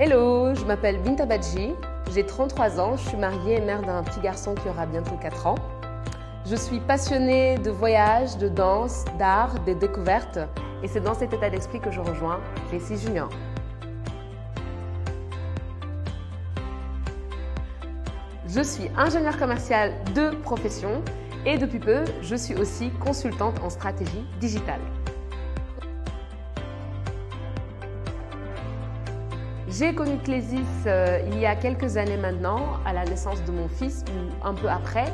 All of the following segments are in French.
Hello, je m'appelle Binta Badji, j'ai 33 ans, je suis mariée et mère d'un petit garçon qui aura bientôt 4 ans. Je suis passionnée de voyage, de danse, d'art, des découvertes et c'est dans cet état d'esprit que je rejoins Clécy Junior. Je suis ingénieure commerciale de profession et depuis peu, je suis aussi consultante en stratégie digitale. J'ai connu Clécy il y a quelques années maintenant, à la naissance de mon fils ou un peu après,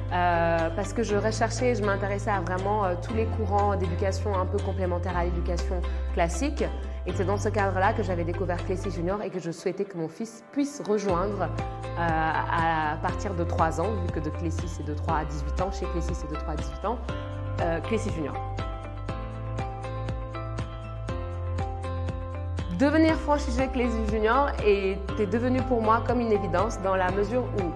parce que je recherchais, je m'intéressais à vraiment tous les courants d'éducation un peu complémentaires à l'éducation classique. Et c'est dans ce cadre-là que j'avais découvert Clécy Junior et que je souhaitais que mon fils puisse rejoindre à partir de 3 ans, vu que de Clécy c'est de 3 à 18 ans, chez Clécy c'est de 3 à 18 ans, Clécy Junior. Devenir franchisée Clécy Junior était devenu pour moi comme une évidence dans la mesure où,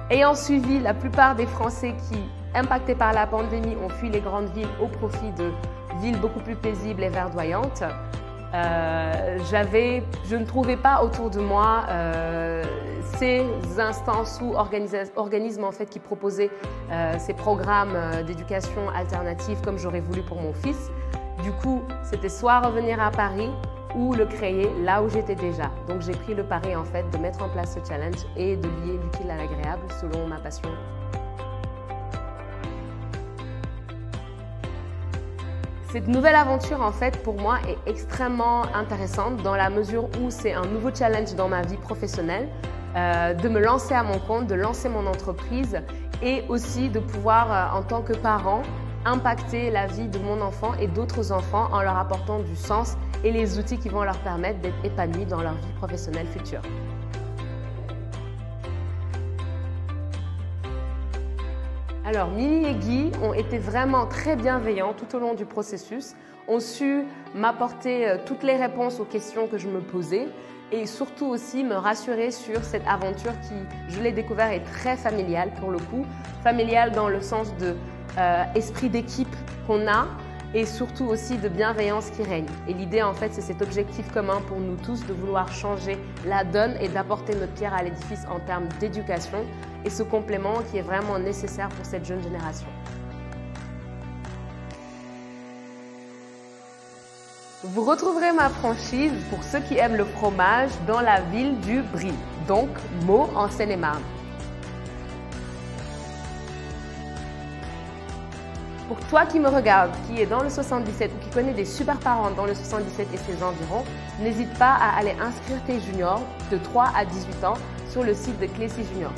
ayant suivi la plupart des Français qui, impactés par la pandémie, ont fui les grandes villes au profit de villes beaucoup plus paisibles et verdoyantes, je ne trouvais pas autour de moi ces instances ou organismes en fait, qui proposaient ces programmes d'éducation alternative comme j'aurais voulu pour mon fils. Du coup, c'était soit revenir à Paris ou le créer là où j'étais déjà. Donc j'ai pris le pari en fait de mettre en place ce challenge et de lier l'utile à l'agréable selon ma passion. Cette nouvelle aventure en fait pour moi est extrêmement intéressante dans la mesure où c'est un nouveau challenge dans ma vie professionnelle, de me lancer à mon compte, de lancer mon entreprise et aussi de pouvoir en tant que parent impacter la vie de mon enfant et d'autres enfants en leur apportant du sens et les outils qui vont leur permettre d'être épanouis dans leur vie professionnelle future. Alors, Mimi et Guy ont été vraiment très bienveillants tout au long du processus, ont su m'apporter toutes les réponses aux questions que je me posais et surtout aussi me rassurer sur cette aventure qui, je l'ai découvert, est très familiale pour le coup. Familiale dans le sens de esprit d'équipe qu'on a et surtout aussi de bienveillance qui règne. Et l'idée en fait c'est cet objectif commun pour nous tous de vouloir changer la donne et d'apporter notre pierre à l'édifice en termes d'éducation et ce complément qui est vraiment nécessaire pour cette jeune génération. Vous retrouverez ma franchise pour ceux qui aiment le fromage dans la ville du Brie, donc Meaux en Seine-et-Marne. Pour toi qui me regarde, qui est dans le 77 ou qui connaît des super parents dans le 77 et ses environs, n'hésite pas à aller inscrire tes juniors de 3 à 18 ans sur le site de Clécy Junior.